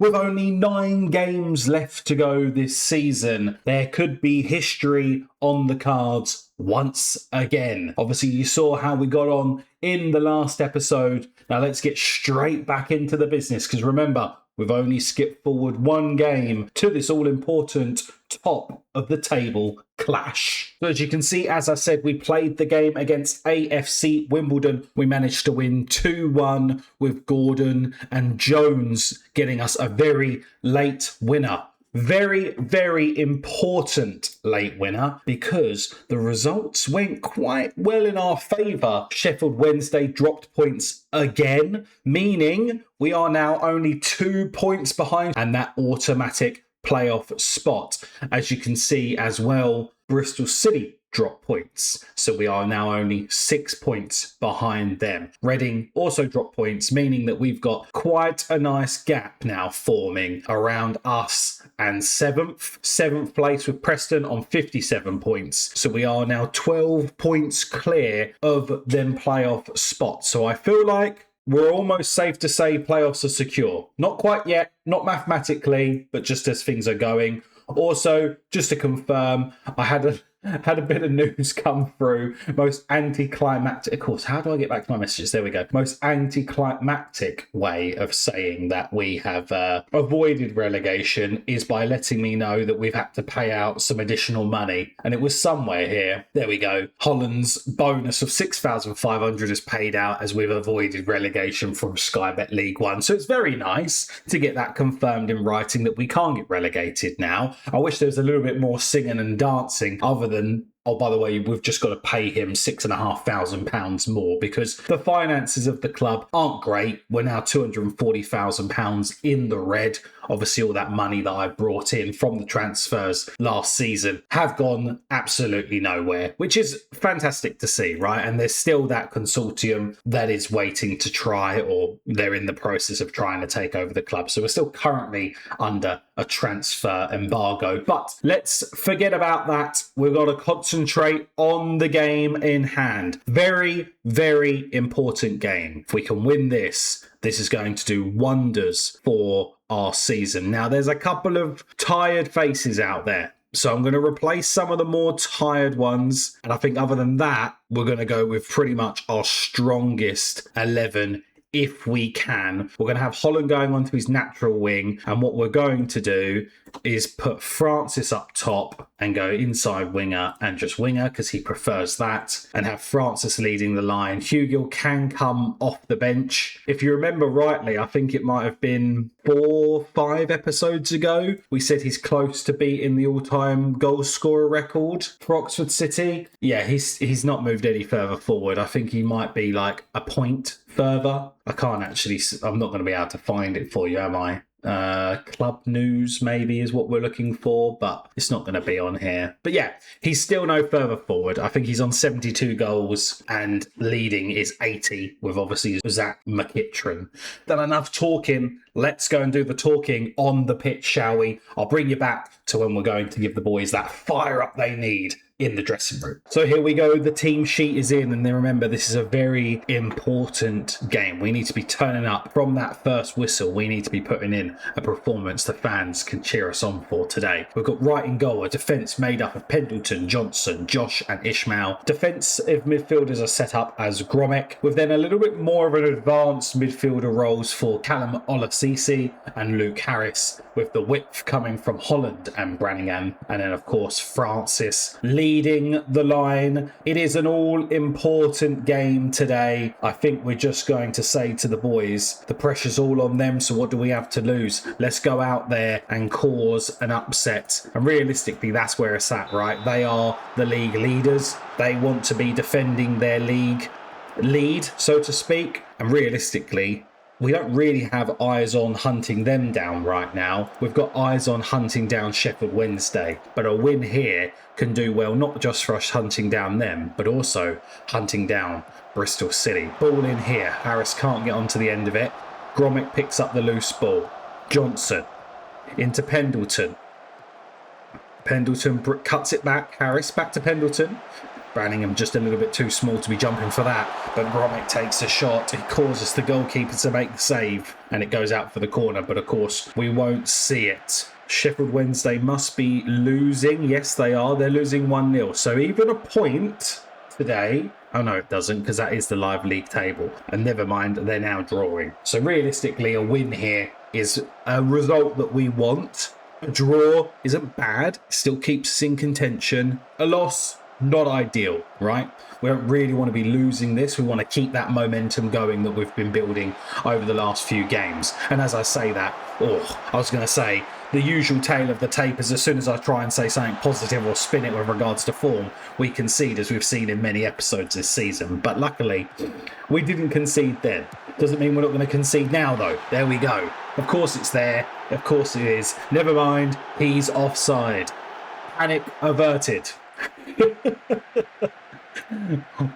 With only 9 games left to go this season, there could be history on the cards once again. Obviously, you saw how we got on in the last episode. Now let's get straight back into the business, because remember, we've only skipped forward 1 game to this all-important top of the table clash. So as you can see, as I said, we played the game against AFC Wimbledon. We managed to win 2-1 with Gordon and Jones getting us a very late winner. Very, very important late winner, because the results went quite well in our favour. Sheffield Wednesday dropped points again, meaning we are now only 2 points behind and that automatic playoff spot. As you can see as well, Bristol City drop points, so we are now only 6 points behind them. Reading also dropped points, meaning that we've got quite a nice gap now forming around us and seventh place with Preston on 57 points, so we are now 12 points clear of them playoff spots. So I feel like we're almost safe to say playoffs are secure. Not quite yet, not mathematically, but just as things are going. Also, just to confirm, I had a bit of news come through. Most anticlimactic, of course, how do I get back to my messages? There we go. Most anticlimactic way of saying that we have avoided relegation is by letting me know that we've had to pay out some additional money. And it was somewhere here. There we go. Holland's bonus of 6,500 is paid out as we've avoided relegation from Sky Bet League One. So it's very nice to get that confirmed in writing that we can't get relegated now. I wish there was a little bit more singing and dancing other than, oh, by the way, we've just got to pay him £6,500 more, because the finances of the club aren't great. We're now £240,000 in the red. Obviously, all that money that I brought in from the transfers last season have gone absolutely nowhere, which is fantastic to see, right? And there's still that consortium that is waiting to try, or they're in the process of trying to take over the club. So we're still currently under a transfer embargo. But let's forget about that. We've got to concentrate on the game in hand. Very, very important game. If we can win this, this is going to do wonders for our season. Now, there's a couple of tired faces out there, so I'm going to replace some of the more tired ones. And I think other than that, we're going to go with pretty much our strongest 11 if we can. We're going to have Holland going onto his natural wing, and what we're going to do is put Francis up top and go inside winger and just winger, because he prefers that, and have Francis leading the line. Hugill can come off the bench. If you remember rightly, I think it might have been 4-5 episodes ago, we said he's close to beating the all-time goal scorer record for Oxford City. Yeah, he's not moved any further forward. I think he might be like a point further. I'm not going to be able to find it for you, am I? Club news maybe is what we're looking for, but it's not going to be on here. But yeah, he's still no further forward. I think he's on 72 goals and leading is 80 with obviously Zach McKittrick. Done enough talking. Let's go and do the talking on the pitch, shall we? I'll bring you back to when we're going to give the boys that fire up they need in the dressing room. So here we go. The team sheet is in, and then remember, this is a very important game. We need to be turning up from that first whistle. We need to be putting in a performance the fans can cheer us on for today. We've got right in goal, a defence made up of Pendleton, Johnson, Josh and Ishmael. Defensive midfielders are set up as Gromek, with then a little bit more of an advanced midfielder roles for Callum Olasisi and Luke Harris, with the width coming from Holland and Branningham, and then of course Francis leading the line. It is an all-important game today. I think we're just going to say to the boys, the pressure's all on them, so what do we have to lose? Let's go out there and cause an upset. And realistically, that's where it's at, right? They are the league leaders. They want to be defending their league lead, so to speak. And realistically, we don't really have eyes on hunting them down right now. We've got eyes on hunting down Sheffield Wednesday. But a win here can do well, not just for us hunting down them, but also hunting down Bristol City. Ball in here. Harris can't get onto the end of it. Gromek picks up the loose ball. Johnson into Pendleton. Pendleton cuts it back. Harris back to Pendleton. Branningham just a little bit too small to be jumping for that, but Gromit takes a shot. It causes the goalkeeper to make the save, and it goes out for the corner, but of course we won't see it. Sheffield Wednesday must be losing. Yes, they are. They're losing 1-0. So even a point today. Oh no, it doesn't, because that is the live league table. And never mind, they're now drawing. So realistically, a win here is a result that we want. A draw isn't bad. Still keeps us in contention. A loss, not ideal, right? We don't really want to be losing this. We want to keep that momentum going that we've been building over the last few games. And as I say that, I was going to say, the usual tale of the tape is as soon as I try and say something positive or spin it with regards to form, we concede, as we've seen in many episodes this season. But luckily, we didn't concede then. Doesn't mean we're not going to concede now, though. There we go. Of course it's there. Of course it is. Never mind. He's offside. Panic averted.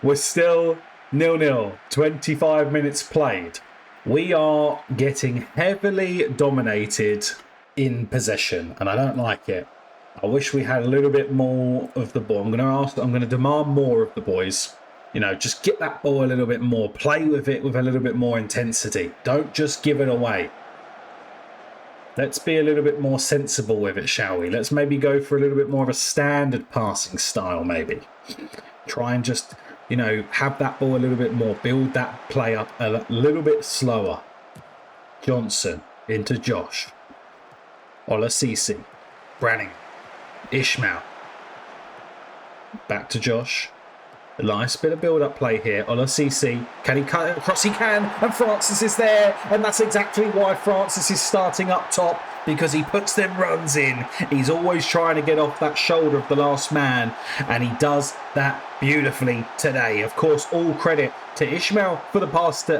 We're still 0-0. 25 minutes played. We are getting heavily dominated in possession, and I don't like it. I wish we had a little bit more of the ball. I'm going to demand more of the boys. You know, just get that ball a little bit more. Play with it with a little bit more intensity. Don't just give it away. Let's be a little bit more sensible with it, shall we? Let's maybe go for a little bit more of a standard passing style, maybe. Try and just, you know, have that ball a little bit more. Build that play up a little bit slower. Johnson into Josh. oxfordcity. Branningham. Ishmael. Back to Josh. A nice bit of build-up play here. oxfordcity. Can he cut it across? He can. And Francis is there. And that's exactly why Francis is starting up top. Because he puts them runs in. He's always trying to get off that shoulder of the last man. And he does that beautifully today. Of course, all credit to Ishmael for the pass to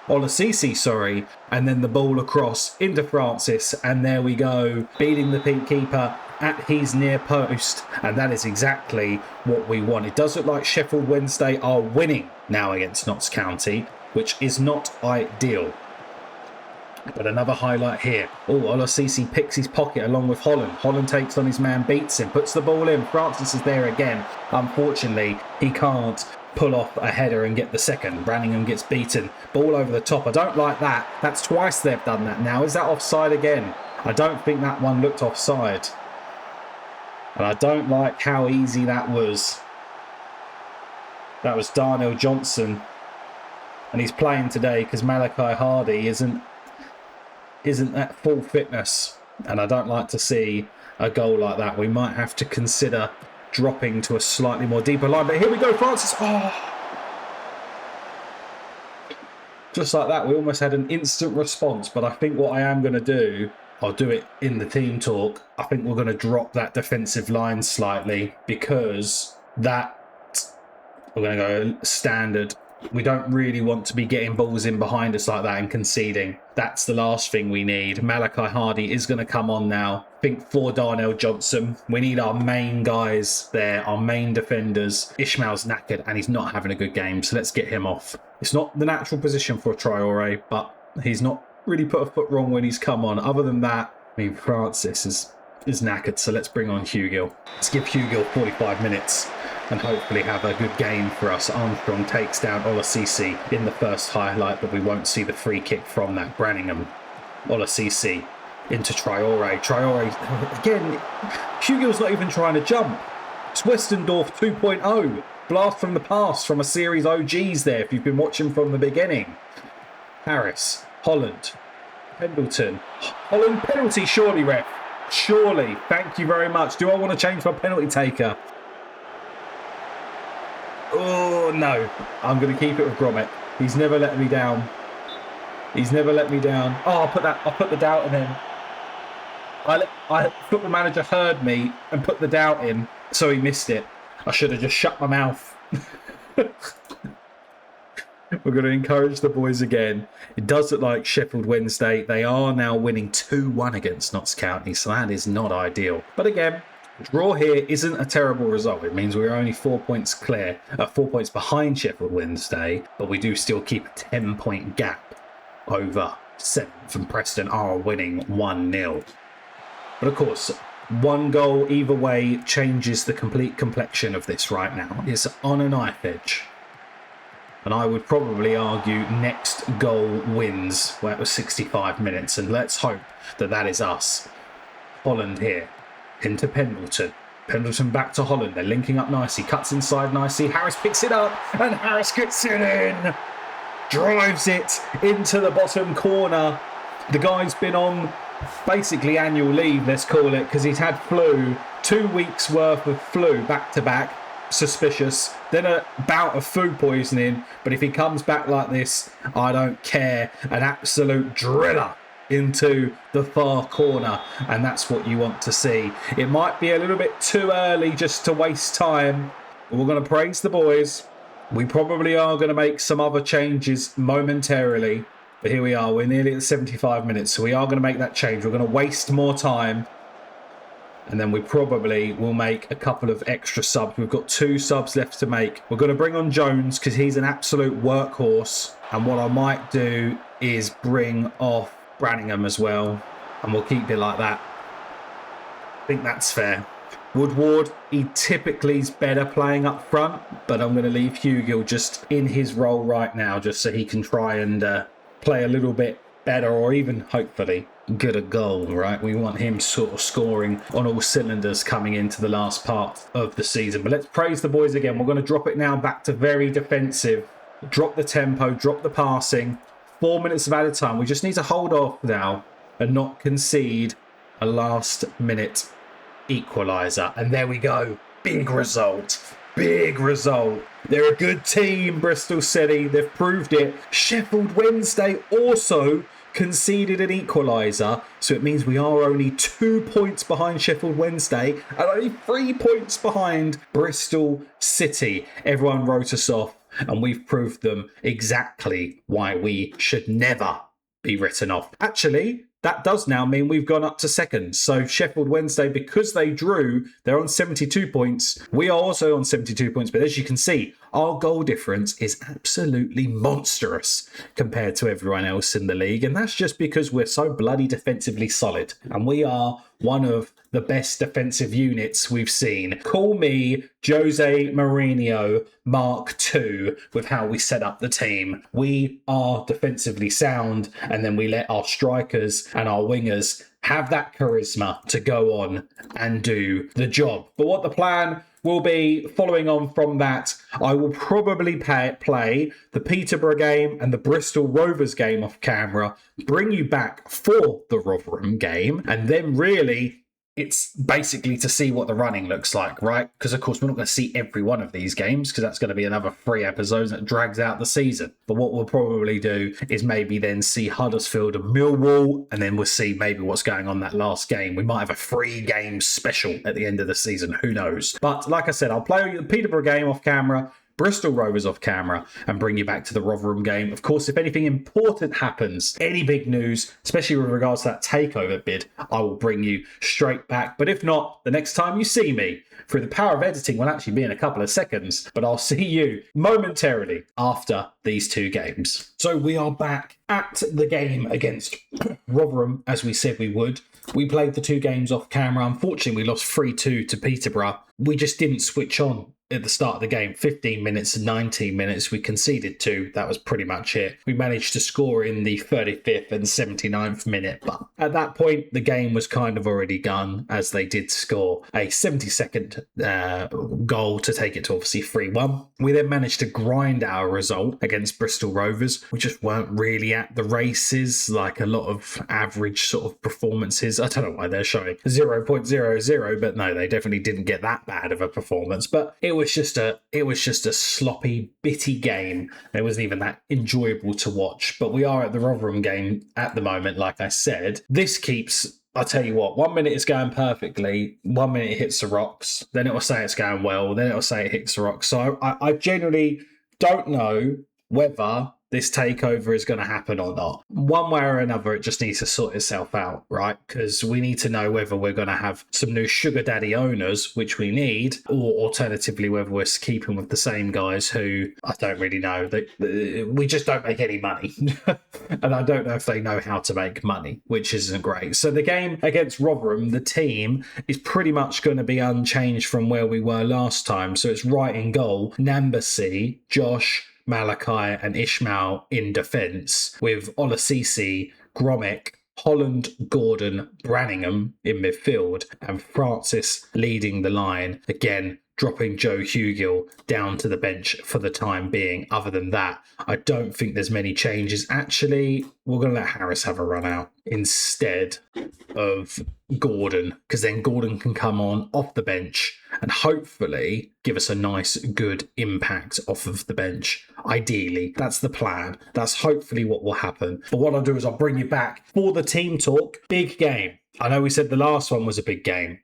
oxfordcity, sorry, and then the ball across into Francis, and there we go, beating the pink keeper at his near post, and that is exactly what we want. It does look like Sheffield Wednesday are winning now against Notts County, which is not ideal. But another highlight here. oxfordcity picks his pocket along with Holland. Holland takes on his man, beats him, puts the ball in. Francis is there again. Unfortunately, he can't pull off a header and get the second. Branningham gets beaten. Ball over the top. I don't like that. That's twice they've done that now. Is that offside again? I don't think that one looked offside. And I don't like how easy that was. That was Darnell Johnson. And he's playing today because Malachi Hardy isn't at full fitness. And I don't like to see a goal like that. We might have to consider dropping to a slightly more deeper line. But here we go, Francis. Just like that, we almost had an instant response. But I think what I am going to do, I'll do it in the team talk. I think we're going to drop that defensive line slightly because we're going to go standard. We don't really want to be getting balls in behind us like that and conceding. That's the last thing we need. Malachi Hardy is going to come on now. I think for Darnell Johnson, we need our main guys there, our main defenders. Ishmael's knackered and he's not having a good game, so let's get him off. It's not the natural position for Traore, but he's not really put a foot wrong when he's come on. Other than that, I mean, Francis is knackered, so let's bring on Hugill. Let's give Hugill 45 minutes. And hopefully have a good game for us. Armstrong takes down oxfordcity in the first highlight, but we won't see the free kick from that. Branningham, oxfordcity into Traore. Traore, again, Hugill's not even trying to jump. It's Westendorf 2.0. Blast from the past from a series OGs there, if you've been watching from the beginning. Harris, Holland, Pendleton. Holland penalty, surely, ref. Surely. Thank you very much. Do I want to change my penalty taker? Oh, no. I'm going to keep it with Gromit. He's never let me down. He's never let me down. Oh, I'll put the doubt in him. Football manager heard me and put the doubt in, so he missed it. I should have just shut my mouth. We're going to encourage the boys again. It does look like Sheffield Wednesday. They are now winning 2-1 against Notts County, so that is not ideal. But again, draw here isn't a terrible result. It means we're only 4 points clear, 4 points behind Sheffield Wednesday, but we do still keep a 10-point gap over 7th, and Preston are winning 1-0. But of course, One goal either way changes the complete complexion of this right now. It's on a knife edge. And I would probably argue next goal wins. Well, it was 65 minutes. And let's hope that that is us. Holland here into Pendleton. Pendleton back to Holland. They're linking up nicely. Cuts inside nicely. Harris picks it up. And Harris gets it in. Drives it into the bottom corner. The guy's been on basically annual leave, let's call it, because he's had flu. 2 weeks worth of flu back to back. Suspicious. Then a bout of food poisoning. But if he comes back like this, I don't care. An absolute driller into the far corner, and that's what you want to see. It might be a little bit too early just to waste time. We're going to praise the boys. We probably are going to make some other changes momentarily. But here we are. We're nearly at 75 minutes, so we are going to make that change. We're going to waste more time. And then we probably will make a couple of extra subs. We've got 2 subs left to make. We're going to bring on Jones because he's an absolute workhorse. And what I might do is bring off Branningham as well. And we'll keep it like that. I think that's fair. Woodward, he typically is better playing up front. But I'm going to leave Hugill just in his role right now, just so he can try and play a little bit better, or even hopefully get a goal, right? We want him sort of scoring on all cylinders coming into the last part of the season. But let's praise the boys again. We're going to drop it now back to very defensive. Drop the tempo, drop the passing. 4 minutes of added time. We just need to hold off now and not concede a last minute equaliser. And there we go. Big result. Big result. They're a good team, Bristol City. They've proved it. Sheffield Wednesday also conceded an equaliser, so it means we are only 2 points behind Sheffield Wednesday and only 3 points behind Bristol City. Everyone wrote us off, and we've proved them exactly why we should never be written off. Actually, that does now mean we've gone up to second. So Sheffield Wednesday, because they drew, they're on 72 points. We are also on 72 points. But as you can see, our goal difference is absolutely monstrous compared to everyone else in the league. And that's just because we're so bloody defensively solid. And we are one of the best defensive units we've seen. Call me Jose Mourinho Mark II with how we set up the team. We are defensively sound, and then we let our strikers and our wingers have that charisma to go on and do the job. But what the plan will be following on from that, I will probably play the Peterborough game and the Bristol Rovers game off camera, bring you back for the Rotherham game, and then really it's basically to see what the running looks like, right? Because, of course, we're not going to see every one of these games because that's going to be another 3 episodes that drags out the season. But what we'll probably do is maybe then see Huddersfield and Millwall, and then we'll see maybe what's going on that last game. We might have a 3-game special at the end of the season. Who knows? But like I said, I'll play the Peterborough game off camera, Bristol Rovers off camera, and bring you back to the Rotherham game. Of course, if anything important happens, any big news, especially with regards to that takeover bid, I will bring you straight back. But if not, the next time you see me, through the power of editing, will actually be in a couple of seconds. But I'll see you momentarily after these 2 games. So we are back at the game against Rotherham, as we said we would. We played the 2 games off camera. Unfortunately, we lost 3-2 to Peterborough. We just didn't switch on at the start of the game. 15 minutes and 19 minutes, we conceded 2. That was pretty much it. We managed to score in the 35th and 79th minute, but at that point, the game was kind of already gone, as they did score a 72nd goal to take it to obviously 3-1. We then managed to grind our result against Bristol Rovers. We just weren't really at the races, like a lot of average sort of performances. I don't know why they're showing 0.00, but no, they definitely didn't get that bad of a performance. But it was just a sloppy, bitty game. It wasn't even that enjoyable to watch. But we are at the Rotherham game at the moment, like I said. This keeps, I'll tell you what, 1 minute it's going perfectly, 1 minute it hits the rocks, then it will say it's going well, then it will say it hits the rocks. So I genuinely don't know whether this takeover is going to happen or not. One way or another, it just needs to sort itself out, right? Because we need to know whether we're going to have some new sugar daddy owners, which we need, or alternatively, whether we're keeping with the same guys who I don't really know. We just don't make any money. And I don't know if they know how to make money, which isn't great. So the game against Rotherham, the team is pretty much going to be unchanged from where we were last time. So it's right in goal, Nambasi, Josh, Malachi and Ishmael in defence, with Olasisi, Gromek, Holland, Gordon, Branningham in midfield, and Francis leading the line. Again, dropping Joe Hugill down to the bench for the time being. Other than that, I don't think there's many changes. Actually, we're going to let Harris have a run out instead of Gordon, because then Gordon can come on off the bench and hopefully give us a nice, good impact off of the bench. Ideally, that's the plan. That's hopefully what will happen. But what I'll do is I'll bring you back for the team talk. Big game. I know we said the last one was a big game,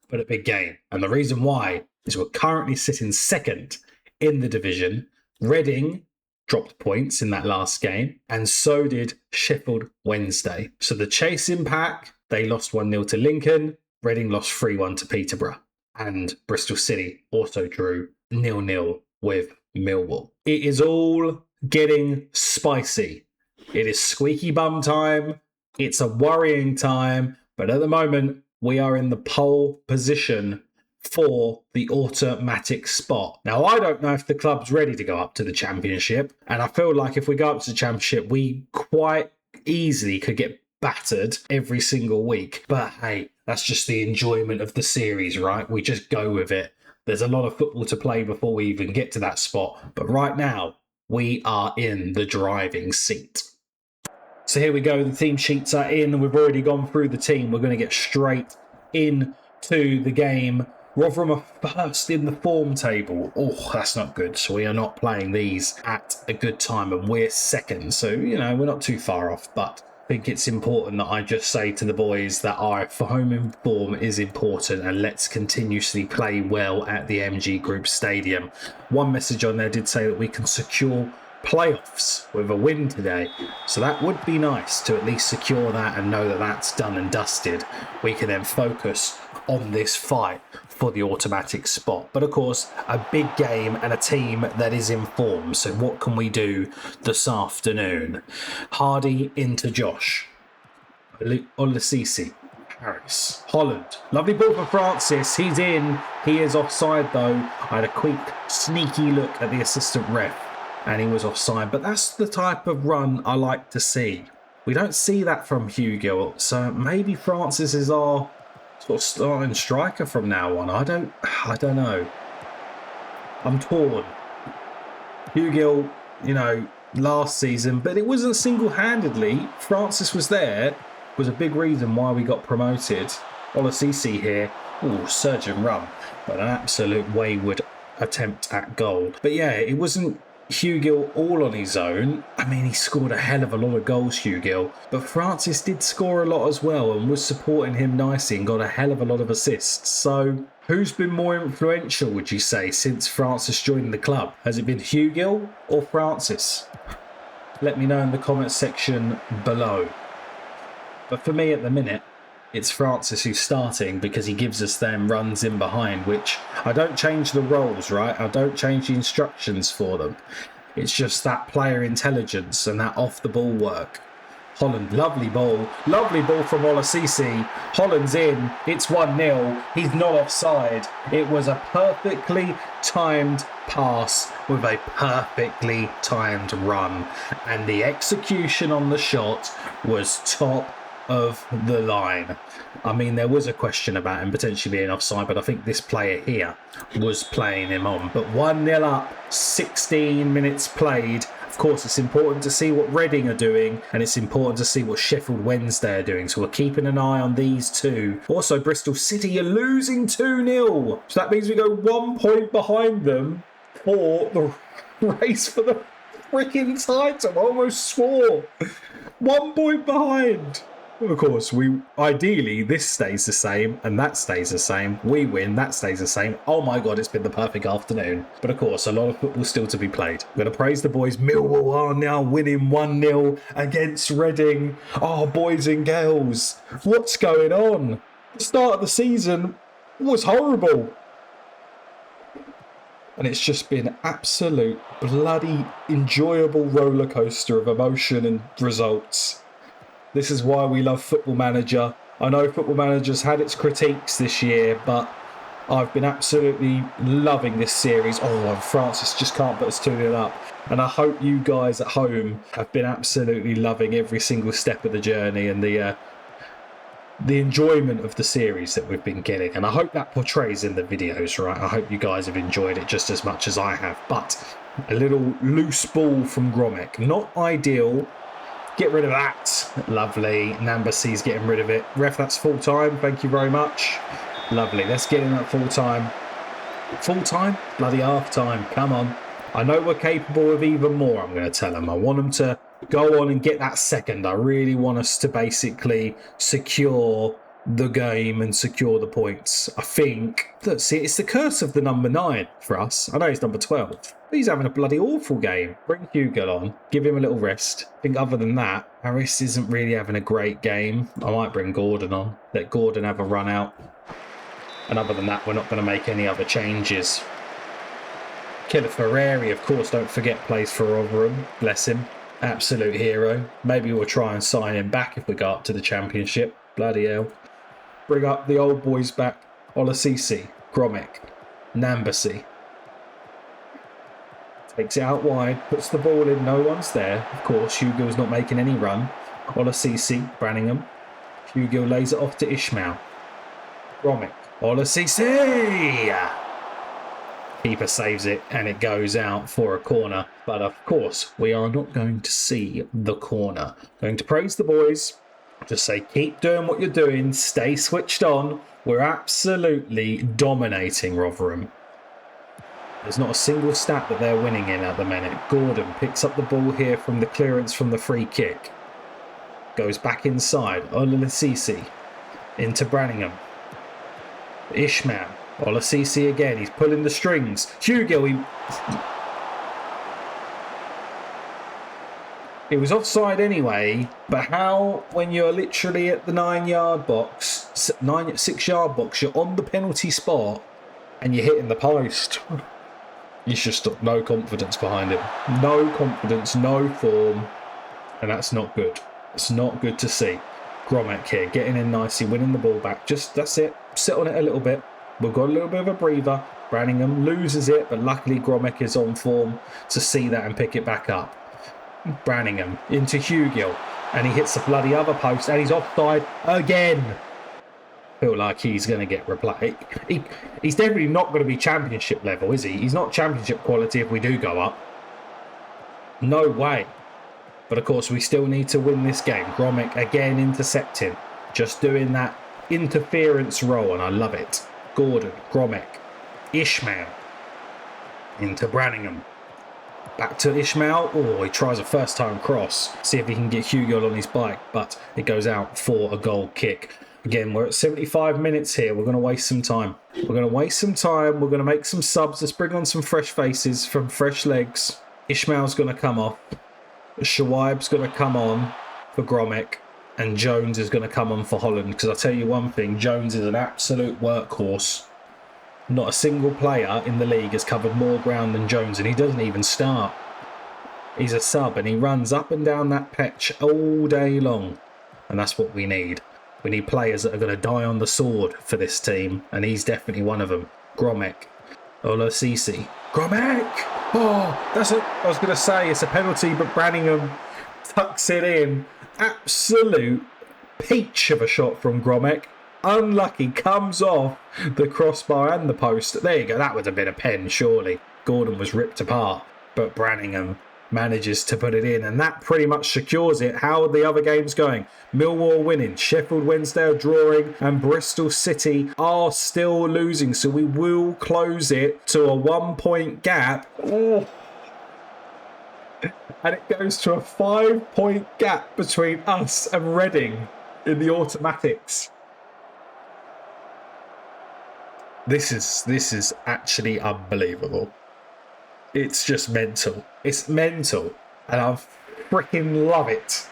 but a big game. And the reason why is we're currently sitting second in the division. Reading dropped points in that last game, and so did Sheffield Wednesday. So the chasing pack, they lost 1-0 to Lincoln. Reading lost 3-1 to Peterborough. And Bristol City also drew 0-0 with Millwall. It is all getting spicy. It is squeaky bum time. It's a worrying time. But at the moment, we are in the pole position for the automatic spot. Now, I don't know if the club's ready to go up to the Championship. And I feel like if we go up to the Championship, we quite easily could get battered every single week. But hey, that's just the enjoyment of the series, right? We just go with it. There's a lot of football to play before we even get to that spot. But right now, we are in the driving seat. So here we go. The team sheets are in. We've already gone through the team. We're going to get straight into the game. Rotherham are first in the form table. Oh, that's not good. So we are not playing these at a good time, and we're second. So, you know, we're not too far off, but I think it's important that I just say to the boys that our home in form is important, and let's continuously play well at the MG Group Stadium. One message on there did say that we can secure playoffs with a win today, so that would be nice to at least secure that and know that that's done and dusted. We can then focus on this fight for the automatic spot. But of course, a big game and a team that is in form. So what can we do this afternoon? Hardy into Josh. Olasisi. Harris. Holland. Lovely ball for Francis. He's in. He is offside though. I had a quick sneaky look at the assistant ref and he was offside. But that's the type of run I like to see. We don't see that from Hugill. So maybe Francis is our sort of starting striker from now on. I don't know. I'm torn. Hugill, you know, last season, but it wasn't single-handedly. Francis was there, was a big reason why we got promoted. Olasisi here. Ooh, surgeon run. But an absolute wayward attempt at goal. But yeah, it wasn't Hugill all on his own. I mean, he scored a hell of a lot of goals, Hugill, but Francis did score a lot as well and was supporting him nicely and got a hell of a lot of assists. So who's been more influential, would you say, since Francis joined the club? Has it been Hugill or Francis? Let me know in the comments section below. But for me at the minute, it's Francis who's starting because he gives us them runs in behind, which I don't change the roles, right? I don't change the instructions for them. It's just that player intelligence and that off-the-ball work. Holland, lovely ball from Olasisi. Holland's in, it's 1-0. He's not offside. It was a perfectly timed pass with a perfectly timed run. And the execution on the shot was top of the line. I mean, there was a question about him potentially being offside, but I think this player here was playing him on. But 1-0 up, 16 minutes played. Of course, it's important to see what Reading are doing, and it's important to see what Sheffield Wednesday are doing. So we're keeping an eye on these two. Also, Bristol City are losing 2-0. So that means we go 1 point behind them for the race for the freaking title. I almost swore. 1 point behind. Of course, ideally this stays the same and that stays the same. We win, that stays the same. Oh my god, it's been the perfect afternoon. But of course, a lot of football still to be played. I'm going to praise the boys. Millwall are now winning 1-0 against Reading. Oh, boys and girls, what's going on? The start of the season was horrible. And it's just been absolute bloody enjoyable roller coaster of emotion and results. This is why we love Football Manager. I know Football Manager's had its critiques this year, but I've been absolutely loving this series. Oh, and Francis just can't put us 2-0 up. And I hope you guys at home have been absolutely loving every single step of the journey and the enjoyment of the series that we've been getting. And I hope that portrays in the videos, right? I hope you guys have enjoyed it just as much as I have. But a little loose ball from Gromek. Not ideal. Get rid of that. Lovely. Nambasy's getting rid of it. Ref, that's full time. Thank you very much. Lovely. Let's get in at full time. Full time? Bloody half time. Come on. I know we're capable of even more, I'm going to tell them. I want them to go on and get that second. I really want us to basically secure the game and secure the points. I think, look, see, it's the curse of the number 9 for us. I know he's number 12. But he's having a bloody awful game. Bring Hugo on. Give him a little rest. I think other than that, Harris isn't really having a great game. I might bring Gordon on. Let Gordon have a run out. And other than that, we're not going to make any other changes. Killer Ferrari, of course, don't forget, plays for Rotherham. Bless him. Absolute hero. Maybe we'll try and sign him back if we go up to the Championship. Bloody hell. Bring up the old boys back. Olasisi, Gromek, Nambasi. Takes it out wide, puts the ball in, no one's there. Of course, Hugo's not making any run. Olasisi, Branningham. Hugo lays it off to Ishmael. Gromek, Olasisi! Keeper saves it and it goes out for a corner. But of course, we are not going to see the corner. Going to praise the boys. Just say, keep doing what you're doing. Stay switched on. We're absolutely dominating Rotherham. There's not a single stat that they're winning in at the minute. Gordon picks up the ball here from the clearance from the free kick. Goes back inside. Olasisi into Branningham. Ishmael. Olasisi again. He's pulling the strings. Hugo, it was offside anyway, but how, when you're literally at the 6-yard box, you're on the penalty spot and you're hitting the post? He's just got no confidence behind him. No confidence, no form, and that's not good. It's not good to see. Gromek here, getting in nicely, winning the ball back. Just, that's it. Sit on it a little bit. We've got a little bit of a breather. Branningham loses it, but luckily Gromek is on form to see that and pick it back up. Branningham into Hugill, and he hits the bloody other post, and he's offside again. Feel like he's going to get replaced. He's definitely not going to be championship level, is he? He's not championship quality if we do go up. No way. But of course, we still need to win this game. Gromek again intercepting, just doing that interference role, and I love it. Gordon, Gromek, Ishmael into Branningham. Back to Ishmael. Oh, he tries a first-time cross. See if he can get Hugo on his bike, but it goes out for a goal kick. Again, we're at 75 minutes here. We're going to waste some time. We're going to waste some time. We're going to make some subs. Let's bring on some fresh faces from fresh legs. Ishmael's going to come off. Shawaib's going to come on for Gromek. And Jones is going to come on for Holland. Because I'll tell you one thing, Jones is an absolute workhorse. Not a single player in the league has covered more ground than Jones, and he doesn't even start. He's a sub, and he runs up and down that pitch all day long. And that's what we need. We need players that are going to die on the sword for this team, and he's definitely one of them. Gromek. Olasisi. Gromek! Oh, that's it. I was going to say it's a penalty, but Branningham tucks it in. Absolute peach of a shot from Gromek. Unlucky, comes off the crossbar and the post. There you go, that would have been a pen, surely. Gordon was ripped apart, but Branningham manages to put it in, and that pretty much secures it. How are the other games going? Millwall winning, Sheffield Wednesday are drawing, and Bristol City are still losing, so we will close it to a 1-point gap. Oh. And it goes to a 5-point gap between us and Reading. in the automatics. This is actually unbelievable. It's just mental. It's mental. And I freaking love it.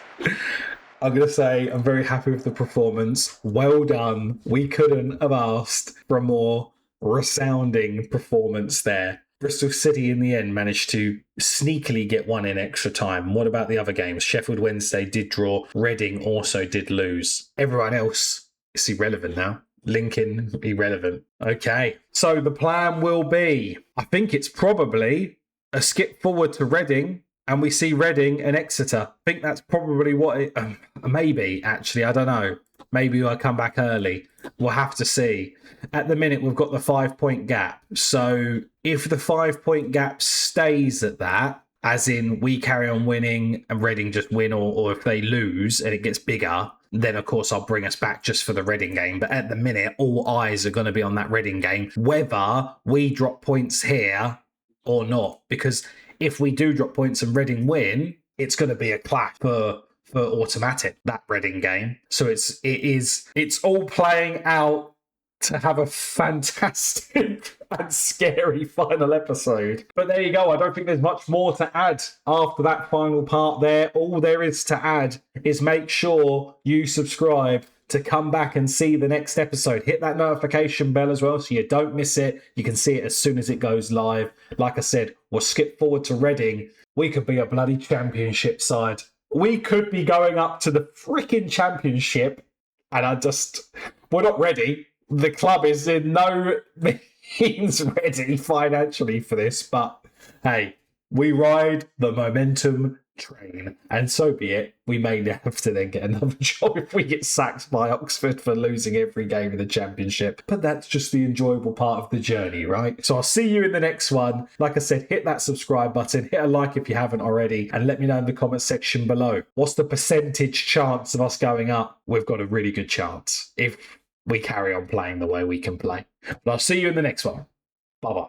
I'm going to say I'm very happy with the performance. Well done. We couldn't have asked for a more resounding performance there. Bristol City in the end managed to sneakily get one in extra time. What about the other games? Sheffield Wednesday did draw. Reading also did lose. Everyone else is irrelevant now. Lincoln, irrelevant. Okay. So the plan will be, I think it's probably a skip forward to Reading and we see Reading and Exeter. I think that's probably what it... maybe, actually, I don't know. Maybe I'll come back early. We'll have to see. At the minute, we've got the 5-point gap. So if the 5-point gap stays at that, as in we carry on winning and Reading just win, or if they lose and it gets bigger, then of course I'll bring us back just for the Reading game. But at the minute, all eyes are going to be on that Reading game, whether we drop points here or not. Because if we do drop points and Reading win, it's going to be a clash for automatic, that Reading game. So it's all playing out to have a fantastic and scary final episode. But there you go. I don't think there's much more to add after that final part there. All there is to add is make sure you subscribe to come back and see the next episode. Hit that notification bell as well so you don't miss it. You can see it as soon as it goes live. Like I said, we'll skip forward to Reading. We could be a bloody championship side. We could be going up to the freaking championship, and we're not ready. The club is in no means ready financially for this, but hey, we ride the momentum train, and so be it. We may have to then get another job if we get sacked by Oxford for losing every game in the championship, but that's just the enjoyable part of the journey, right? So I'll see you in the next one. Like I said, hit that subscribe button, hit a like if you haven't already, and let me know in the comment section below, what's the percentage chance of us going up? We've got a really good chance if we carry on playing the way we can play. But I'll see you in the next one. Bye-bye.